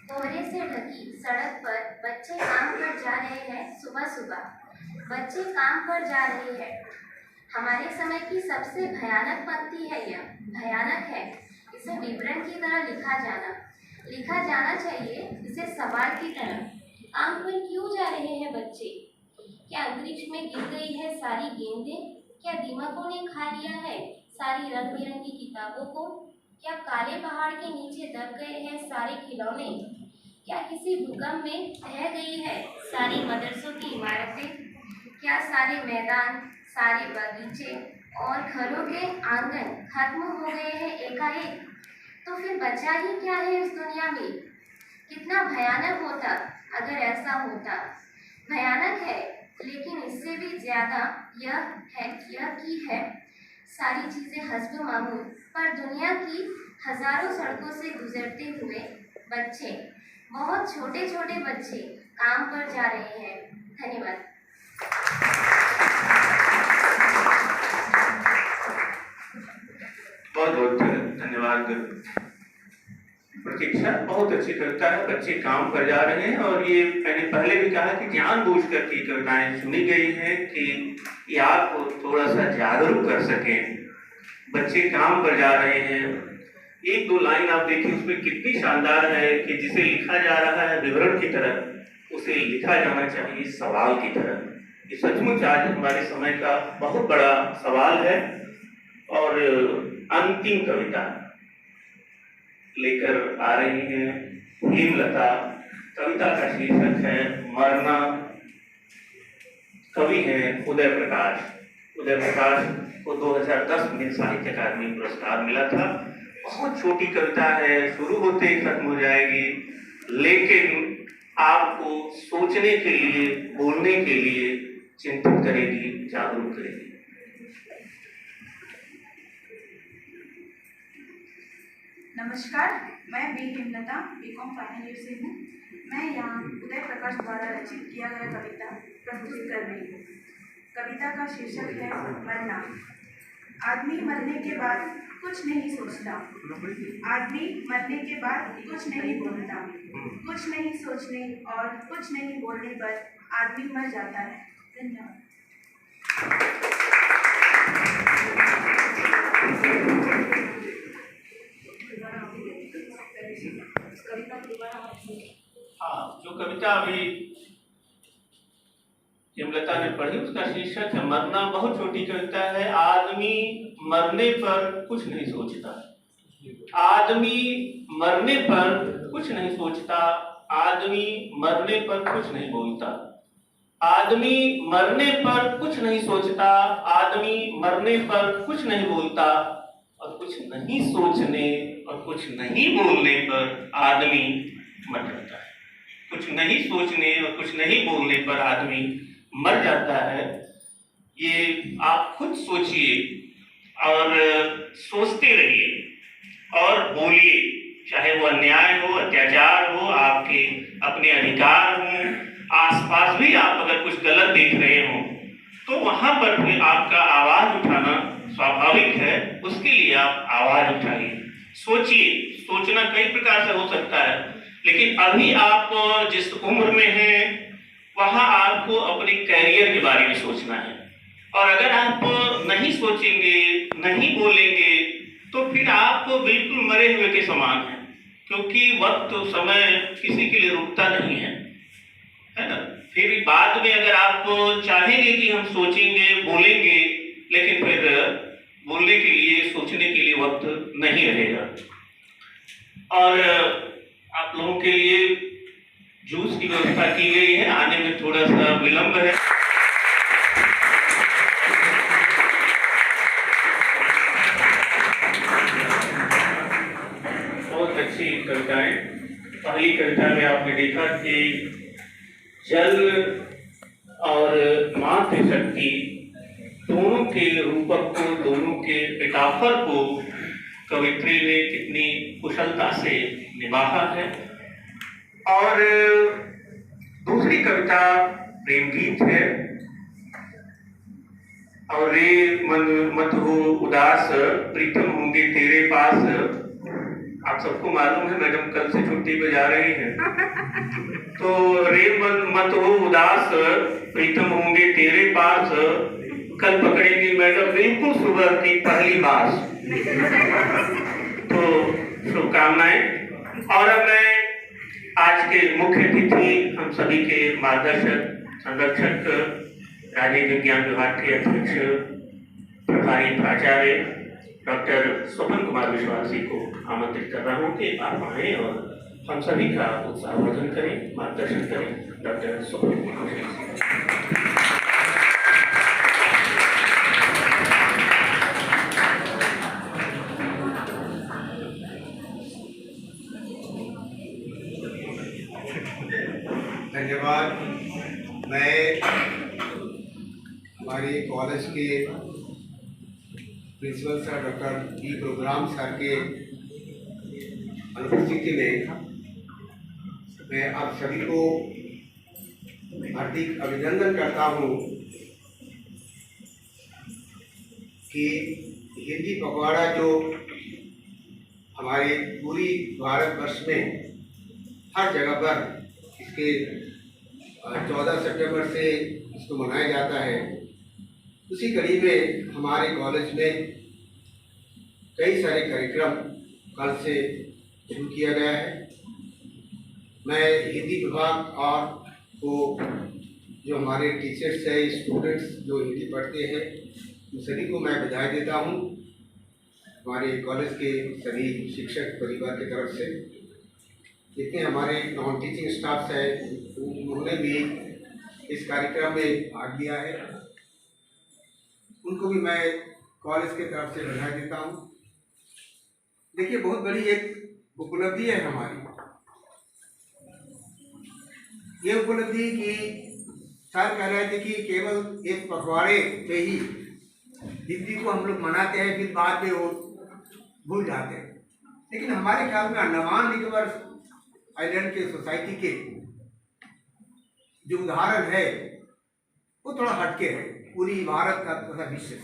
कोहरे से ढकी सड़क पर बच्चे काम पर जा रहे हैं। सुबह सुबह बच्चे काम पर जा रहे हैं। हमारे समय की सबसे भयानक पंक्ति है यह। भयानक है, इसे विवरण की तरह लिखा जाना चाहिए, इसे सवाल की तरह। काम पर क्यों जा रहे हैं बच्चे? क्या अंतरिक्ष में गिर गई है सारी गेंदें? क्या दीमकों ने खा लिया है सारी रंग बिरंगी किताबों को? क्या काले पहाड़ के नीचे दब गए हैं सारे खिलौने? क्या किसी भूकंप में ढह गई है सारी मदरसों की इमारतें? क्या सारे मैदान, सारे बगीचे और घरों के आंगन खत्म हो गए हैं एकाएक? तो फिर बचा ही क्या है इस दुनिया में? कितना भयानक होता अगर ऐसा होता। भयानक है, लेकिन इससे भी ज्यादा यह है कि सारी चीजें हस्ब मामूल पर दुनिया की हजारों सड़कों से गुजरते हुए बच्चे, बहुत छोटे छोटे बच्चे काम पर जा रहे हैं। धन्यवाद। बहुत बहुत धन्यवाद प्रतीक्षा, बहुत अच्छी कविता है। बच्चे काम पर जा रहे हैं और ये मैंने पहले भी कहा कि जानबूझकर की कविताएं चुनी गई हैं कि आपको थोड़ा सा जागरूक कर सकें। बच्चे काम पर जा रहे हैं, एक दो लाइन आप देखिए उसमें कितनी शानदार है कि जिसे लिखा जा रहा है विवरण की तरह, उसे लिखा जाना चाहिए सवाल की तरह। ये सचमुच आज हमारे समय का बहुत बड़ा सवाल है। और अंतिम कविता लेकर आ रही हैं हेमलता। कविता का शीर्षक है मरना। कवि हैं उदय प्रकाश। उदय प्रकाश को 2010 में साहित्य अकादमी पुरस्कार मिला था। बहुत छोटी कविता है, शुरू होते ही खत्म हो जाएगी, लेकिन आपको सोचने के लिए, बोलने के लिए चिंतित करेगी, जागरूक करेगी। नमस्कार, मैं B Hemlata BCom final year से हूँ। मैं यहाँ उदय प्रकाश द्वारा रचित किया गया कविता प्रस्तुत कर रही हूँ। कविता का शीर्षक है मरना। आदमी मरने के बाद कुछ नहीं सोचता, आदमी मरने के बाद कुछ नहीं बोलता, कुछ नहीं सोचने और कुछ नहीं बोलने पर आदमी मर जाता है। धन्यवाद। हाँ, जो कविता अभी हेमलता ने पढ़ी उसका शीर्षक है मरना। बहुत छोटी कविता है। आदमी मरने पर कुछ नहीं सोचता, आदमी मरने पर कुछ नहीं सोचता, आदमी मरने पर कुछ नहीं बोलता, आदमी मरने पर कुछ नहीं सोचता, आदमी मरने पर कुछ नहीं बोलता, और कुछ नहीं सोचने और कुछ नहीं बोलने पर आदमी मर जाता है। कुछ नहीं सोचने और कुछ नहीं बोलने पर आदमी मर जाता है। ये आप खुद सोचिए और सोचते रहिए और बोलिए, चाहे वो अन्याय हो, अत्याचार हो, आपके अपने अधिकार हो, आसपास भी आप अगर कुछ गलत देख रहे हो तो वहां पर भी आपका आवाज उठाना स्वाभाविक है। उसके लिए आप आवाज उठाइए, सोचिए। सोचना कई प्रकार से हो सकता है, लेकिन अभी आप जिस उम्र में हैं वहां आपको अपने कैरियर के बारे में सोचना है। और अगर आप नहीं सोचेंगे, नहीं बोलेंगे, तो फिर आप बिल्कुल मरे हुए के समान हैं, क्योंकि वक्त समय किसी के लिए रुकता नहीं है ना। फिर बाद में अगर आप चाहेंगे कि हम सोचेंगे, बोलेंगे, लेकिन फिर बोलने के लिए, सोचने के लिए वक्त नहीं रहेगा। और आप लोगों के लिए जूस की व्यवस्था की गई है, आने में थोड़ा सा विलंब है। बहुत अच्छी कविताएं। पहली कविता में आपने देखा कि जल और मातृशक्ति दोनों के रूपक को, दोनों के मेटाफर को कवित्री ने कितनी कुशलता से निभाया है। और दूसरी कविता प्रेम गीत है। और रे मन मत हो उदास, प्रीतम होंगे तेरे पास। आप सबको मालूम है मैडम कल से छुट्टी पे जा रही हैं, तो रे मन मत हो उदास, प्रीतम होंगे तेरे पास। कल पकड़ेंगे मैडम बिल्कुल सुबह की पहली बास। तो शुभकामनाएं। और अब मैं आज के मुख्य अतिथि, हम सभी के मार्गदर्शक, संरक्षक, राजनीति विज्ञान विभाग के अध्यक्ष प्रभारी प्राचार्य डॉक्टर स्वपन कुमार विश्वास जी को आमंत्रित कर रहा हूँ कि आप आए और हम सभी का उत्साहवर्धन करें, मार्गदर्शन करें। डॉक्टर स्वपन कुमार विश्वास। धन्यवाद। मैं हमारे कॉलेज के principal sir doctor B program sir के अनुपस्थिति में मैं आप सभी को हार्दिक अभिनंदन करता हूँ कि हिंदी पखवाड़ा जो हमारे पूरी भारतवर्ष में हर जगह पर इसके 14 सितंबर से इसको मनाया जाता है, उसी कड़ी में हमारे कॉलेज में कई सारे कार्यक्रम कल से शुरू किया गया है। मैं हिंदी विभाग और को जो हमारे टीचर्स है, स्टूडेंट्स जो हिंदी पढ़ते हैं, उन सभी को मैं बधाई देता हूँ हमारे कॉलेज के सभी शिक्षक परिवार की तरफ से। जितने हमारे नॉन टीचिंग स्टाफ्स है उन्होंने भी इस कार्यक्रम में भाग लिया है, उनको भी मैं कॉलेज की तरफ से बधाई देता हूँ। देखिए, बहुत बड़ी एक उपलब्धि है हमारी, ये उपलब्धि कि सर कह रहे थे कि केवल एक पखवाड़े पे ही हिंदी को हम लोग मनाते हैं, फिर बाद में वो भूल जाते हैं। लेकिन हमारे ख्याल में अंडमान निकोबार आइलैंड के सोसाइटी के जो उदाहरण है वो थोड़ा हटके है पूरी भारत का तथा विश्व से,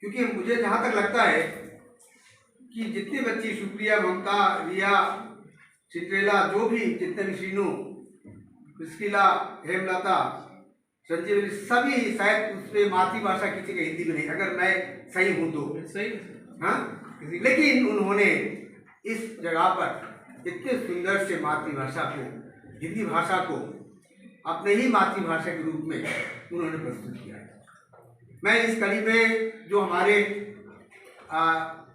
क्योंकि मुझे जहाँ तक लगता है कि जितने बच्चे सुप्रिया, ममता, रिया, चित्रेला, जो भी जितने भी सीनू, मुश्किला, हेमलता, संजीवनी, सभी शायद उसमें मातृभाषा किसी का हिंदी में नहीं, अगर मैं सही हूँ तो सही, हाँ। लेकिन उन्होंने इस जगह पर इतने सुंदर से मातृभाषा को, हिंदी भाषा को अपने ही मातृभाषा के रूप में उन्होंने प्रस्तुत किया है। मैं इस कड़ी में जो हमारे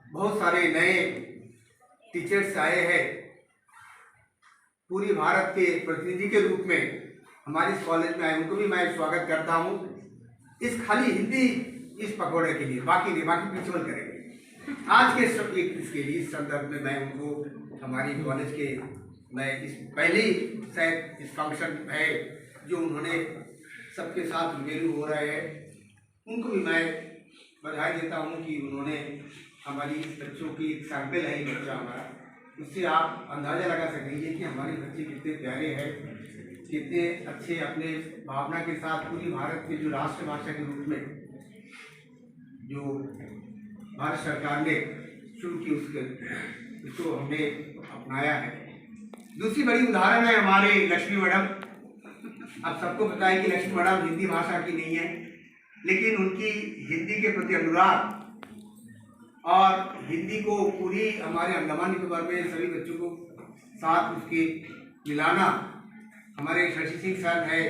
बहुत सारे नए टीचर्स आए हैं, पूरी भारत के प्रतिनिधि के रूप में हमारे इस कॉलेज में आए, उनको भी मैं स्वागत करता हूँ। इस खाली हिंदी इस पकौड़े के लिए, बाकी नहीं, बाकी प्रिंसिपल करेंगे। आज के इसके लिए इस संदर्भ में मैं उनको हमारी कॉलेज के मैं इस पहले शायद इस फंक्शन है जो उन्होंने सबके साथ रूबेरू हो रहे हैं, उनको भी मैं बधाई देता हूँ कि उन्होंने हमारी बच्चों की एक सैंपल है ये बच्चा हमारा, उससे आप अंदाज़ा लगा सकेंगे कि हमारे बच्चे कितने प्यारे हैं, कितने अच्छे अपने भावना के साथ पूरी भारत के जो राष्ट्रभाषा के रूप में जो भारत सरकार ने शुरू की उसको हमने अपनाया है। दूसरी बड़ी उदाहरण है हमारे लक्ष्मी मैडम। आप सबको पता है कि लक्ष्मी मैडम हिंदी भाषा की नहीं है, लेकिन उनकी हिंदी के प्रति अनुराग और हिंदी को पूरी हमारे अंडमान निकोबार में सभी बच्चों को साथ उसके मिलाना, हमारे शशि सिंह सर है,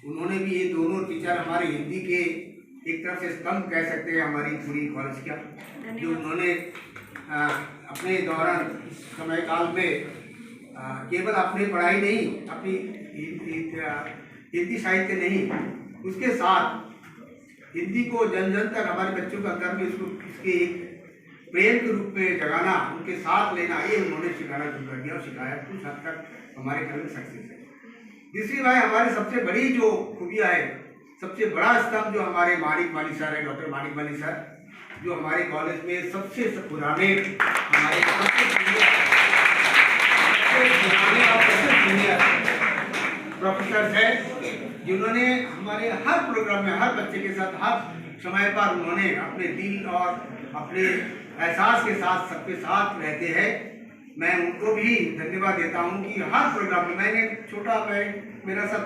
उन्होंने भी, ये दोनों टीचर हमारे हिंदी के एक तरफ से स्तंभ कह सकते हैं हमारी पूरी कॉलेज का, जो उन्होंने अपने दौरान इस समय काल में केवल अपनी पढ़ाई नहीं, अपनी हिंदी साहित्य नहीं, उसके साथ हिंदी को जन जन तक हमारे बच्चों के अंदर में इसके एक प्रेम के रूप में जगाना, उनके साथ लेना, ये उन्होंने सिखाना शुरू कर दिया और सिखाया, कुछ हद तक हमारे घर में सक्सेस है। दूसरी बात, हमारी सबसे बड़ी जो खूबियाँ है, सबसे बड़ा स्तंभ जो हमारे मानिक माली सर है, डॉक्टर मानिक माली सर, जो हमारे कॉलेज में सबसे पुराने हमारे प्रोफेसर है, जिन्होंने हमारे हर प्रोग्राम में हर बच्चे के साथ हर समय पर उन्होंने अपने दिल और अपने एहसास के साथ सबके साथ रहते हैं। मैं उनको भी धन्यवाद देता हूं कि हर प्रोग्राम में मैंने मेरा साथ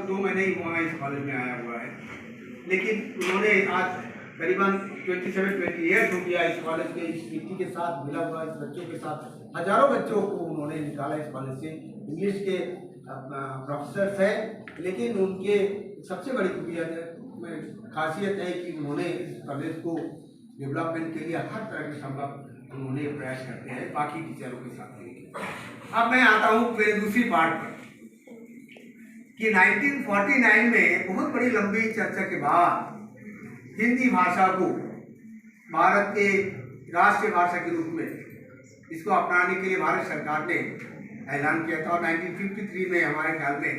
2 महीने ही हुआ इस कॉलेज में आया हुआ है, लेकिन उन्होंने आज करीबन 27-28 ईयर्स हो गया इस कॉलेज के, इस मिट्टी के साथ मिला हुआ, इस बच्चों के साथ हजारों बच्चों को उन्होंने निकाला इस कॉलेज से। इंग्लिश के प्रोफेसर्स है, लेकिन उनके सबसे बड़ी खासियत है कि उन्होंने इस कॉलेज को डेवलपमेंट के लिए हर तरह के संभव उन्होंने प्रयास करते हैं बाकी टीचरों के साथ। अब मैं आता हूँ मेरे दूसरी पार्ट पर कि 1949 में बहुत बड़ी लंबी चर्चा के बाद हिंदी भाषा को भारत के राष्ट्रीय भाषा के रूप में इसको अपनाने के लिए भारत सरकार ने ऐलान किया था। और 1953 में हमारे ख्याल में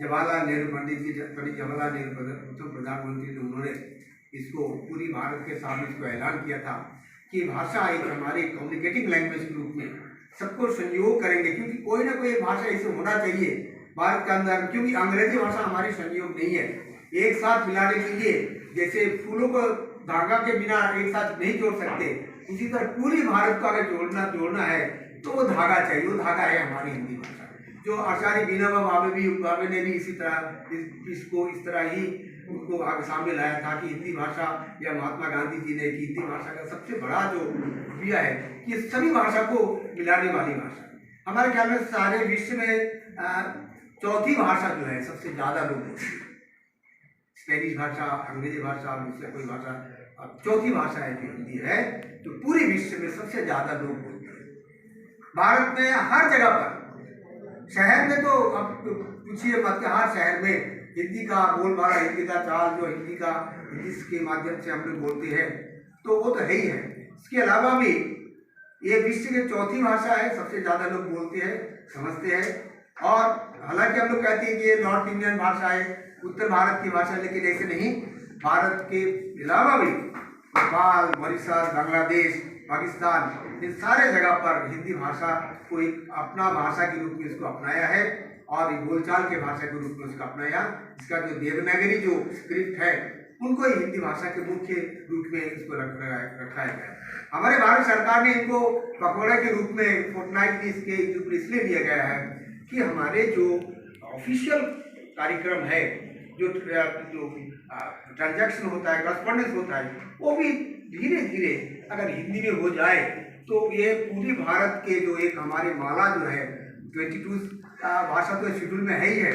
जवाहरलाल नेहरू, पंडित जवाहरलाल नेहरू प्रथम प्रधानमंत्री थे, उन्होंने इसको पूरी भारत के सामने इसको ऐलान किया था कि भाषा एक हमारे कम्युनिकेटिंग लैंग्वेज के रूप में सबको संयोग करेंगे, क्योंकि कोई ना कोई भाषा ऐसे होना चाहिए भारत के अंदर, क्योंकि अंग्रेजी भाषा हमारी संयोग नहीं है। एक साथ मिलाने के लिए जैसे फूलों को धागा के बिना एक साथ नहीं जोड़ सकते, इसी तरह पूरी भारत को अगर जोड़ना है तो वो धागा चाहिए, वो धागा है हमारी हिंदी भाषा। जो आचार्य विनोबा भावे ने भी इसी तरह इसको इस तरह ही उनको आगे सामने लाया था कि हिंदी भाषा, या महात्मा गांधी जी ने कि हिंदी भाषा का सबसे बड़ा जो खुबिया है कि सभी भाषा को मिलाने वाली भाषा। हमारे ख्याल में सारे विश्व में चौथी भाषा जो है सबसे ज्यादा लोग बोलते हैं, स्पेनिश भाषा, अंग्रेजी भाषा, दूसरा कोई भाषा, अब चौथी भाषा है जो हिंदी है, तो पूरे विश्व में सबसे ज्यादा लोग बोलते हैं। भारत में हर जगह पर, शहर में तो अब पूछिए मत, हर शहर में हिंदी का बोलबाला, हिंदी का चाल जो हिंदी के माध्यम से हम लोग बोलते हैं, तो वो तो है ही है। इसके अलावा भी ये विश्व की चौथी भाषा है, सबसे ज्यादा लोग बोलते हैं, समझते हैं। और हालांकि हम लोग कहते हैं कि ये नॉर्थ इंडियन भाषा है, उत्तर भारत की भाषा, लेकिन ऐसे नहीं, भारत के अलावा भी नेपाल, मॉरिशस, बांग्लादेश, पाकिस्तान, इन सारे जगह पर हिंदी भाषा को एक अपना भाषा के रूप में इसको अपनाया है और बोलचाल के भाषा के रूप में उसको अपनाया। इसका जो देवनागरी जो स्क्रिप्ट है उनको ही हिंदी भाषा के मुख्य रूप में इसको रखा गया। हमारे भारत सरकार ने इनको पकौड़े के रूप में फोर्टनाइटली इसके इसलिए दिया गया है कि हमारे जो ऑफिशियल कार्यक्रम है, जो ट्रांजैक्शन होता है, करस्पॉन्डेंस होता है, वो भी धीरे धीरे अगर हिंदी में हो जाए तो ये पूरी भारत के जो एक हमारी माला जो है 22 भाषा तो शेड्यूल में है ही है,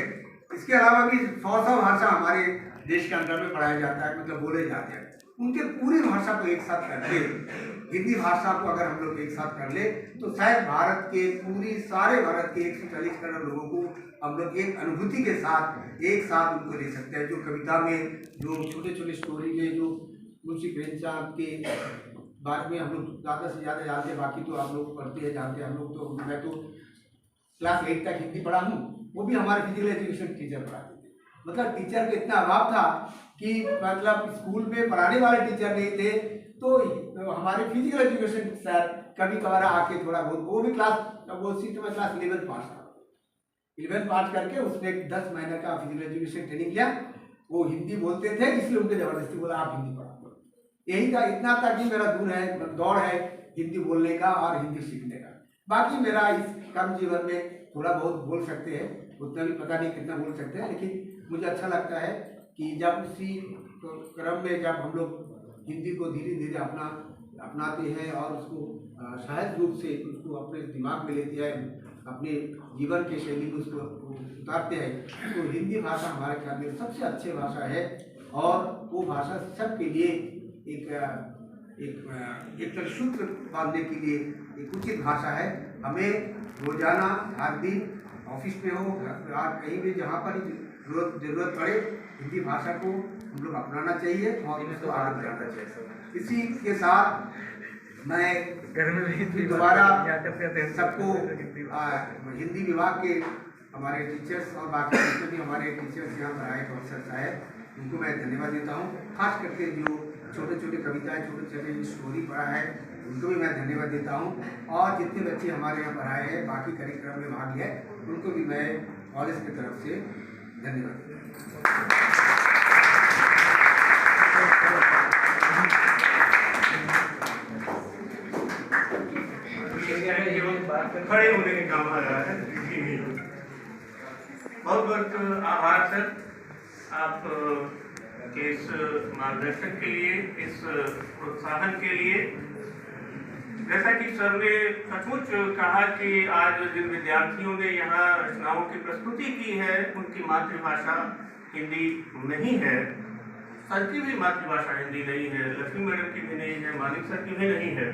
इसके अलावा भी 100 भाषा हमारे देश के अंदर में पढ़ाया जाता है, मतलब बोले जाते हैं। उनके पूरी भाषा को एक साथ करके हिंदी भाषा को अगर हम लोग एक साथ कर ले तो शायद भारत के सारे भारत के 140 करोड़ लोगों को हम लोग एक अनुभूति के साथ एक साथ उनको ले सकते हैं। जो कविता में जो छोटे छोटे स्टोरी में जो मुंशी प्रेमचंद के बारे में हम लोग ज़्यादा से ज़्यादा जानते हैं, बाकी तो आप लोग पढ़ते हैं जानते हैं। हम लोग तो, मैं तो क्लास 8 तक हिंदी पढ़ा हूँ, वो भी हमारे फिजिकल एजुकेशन टीचर पढ़ाते थे। मतलब टीचर का इतना अभाव था कि मतलब स्कूल में पढ़ाने वाले टीचर नहीं थे, तो हमारे फिजिकल एजुकेशन सर कभी कभार आके थोड़ा बहुत, वो भी क्लास 11 पास था। 11 पास करके उसने 10 महीने का फिजिकल एजुकेशन ट्रेनिंग लिया। वो हिंदी बोलते थे, इसलिए उनके जबरदस्ती बोला आप हिंदी पढ़ा। यही था, इतना तक ही मेरा दौड़ है हिंदी बोलने का और हिंदी सीखने का। बाकी मेरा इस कम जीवन में थोड़ा बहुत बोल सकते हैं, उतना भी पता नहीं कितना बोल सकते हैं, लेकिन मुझे अच्छा लगता है कि जब उसी क्रम में जब हम लोग हिंदी को धीरे धीरे अपनाते हैं और उसको सहज रूप से उसको अपने दिमाग में लेते हैं, अपने जीवन के शैली में उसको उतारते हैं, तो हिंदी भाषा हमारे ख्याल में सबसे अच्छी भाषा है। और वो भाषा सबके लिए एक तरह सूत्र बांधने के लिए एक उचित भाषा है। हमें रोजाना हर दिन ऑफिस में हो, कहीं भी जहाँ पर जरूरत पड़े, हिंदी भाषा को हम लोग अपनाना चाहिए और इसको आगे बढ़ाना चाहिए। इसी के साथ मैं दोबारा सबको हिंदी विभाग के हमारे टीचर्स और बाकी जितने भी हमारे टीचर्स यहाँ पर आए, प्रोफेसर साहब, उनको मैं धन्यवाद देता हूँ। खास करके जो छोटे छोटे कविताएं, छोटे छोटे स्टोरी पढ़ा है, उनको भी मैं धन्यवाद देता हूँ। और जितने बच्चे हमारे यहाँ पर आए हैं, बाकी कार्यक्रम में भाग लिया, उनको भी मैं कॉलेज की तरफ से धन्यवाद देता हूँ। खड़े होने के काम आ रहा है। बहुत बहुत आभार सर, आप के इस मार्गदर्शन के लिए, इस प्रोत्साहन के लिए। जैसा कि सर ने सचमुच कहा कि आज जिन विद्यार्थियों ने यहाँ रचनाओं की प्रस्तुति की है, उनकी मातृभाषा हिंदी नहीं है। सर की भी मातृभाषा हिंदी नहीं है, लक्ष्मी मैडम की भी नहीं है, मालिक सर की भी नहीं है।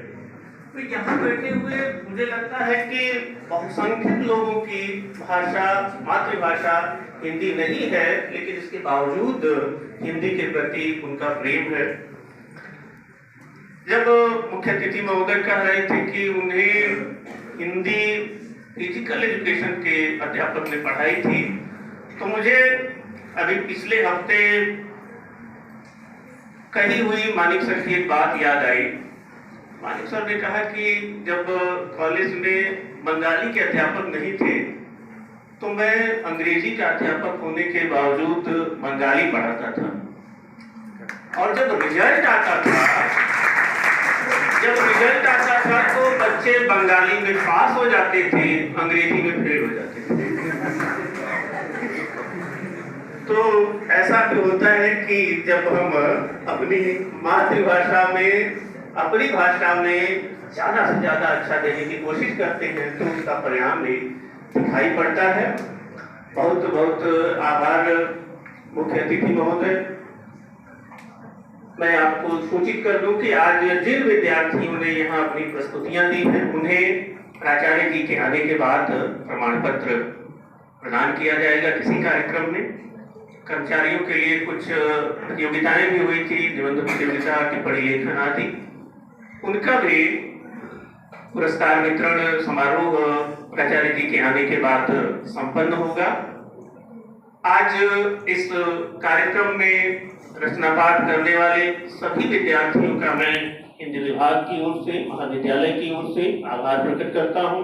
तो यहाँ बैठे हुए मुझे लगता है कि बहुसंख्यक लोगों की भाषा, मातृभाषा हिंदी नहीं है, लेकिन इसके बावजूद हिंदी के प्रति उनका प्रेम है। जब मुख्य अतिथि महोदय कह रहे थे कि उन्हें हिंदी फिजिकल एजुकेशन के अध्यापक ने पढ़ाई थी, तो मुझे अभी पिछले हफ्ते कही हुई मानिक सर की एक बात याद आई। मानिक सर ने कहा कि जब कॉलेज में बंगाली के अध्यापक नहीं थे तो मैं अंग्रेजी का अध्यापक होने के बावजूद बंगाली पढ़ाता था, और जब रिजल्ट आता था तो बच्चे बंगाली में पास हो जाते थे, अंग्रेजी में फेल हो जाते थे। तो ऐसा भी होता है कि जब हम अपनी मातृभाषा में, अपनी भाषा में ज्यादा से ज्यादा अच्छा देने की कोशिश करते हैं तो उसका परिणाम भी दिखाई पड़ता है। बहुत बहुत आभार मुख्य अतिथि महोदय। मैं आपको सूचित कर दूं कि आज जिन विद्यार्थियों ने यहाँ अपनी प्रस्तुतियां दी हैं उन्हें प्राचार्य जी के आने के बाद प्रमाण पत्र प्रदान किया जाएगा किसी कार्यक्रम में। कर्मचारियों के लिए कुछ प्रतियोगिताएं भी हुई थी, निबंध प्रतियोगिता, टिप्पणी लेखन आदि, उनका भी पुरस्कार वितरण समारोह प्राचार्य जी के आने के बाद संपन्न होगा। आज इस कार्यक्रम में रचनापाठ करने वाले सभी विद्यार्थियों का मैं हिंदी विभाग की ओर से, महाविद्यालय की ओर से आभार प्रकट करता हूँ।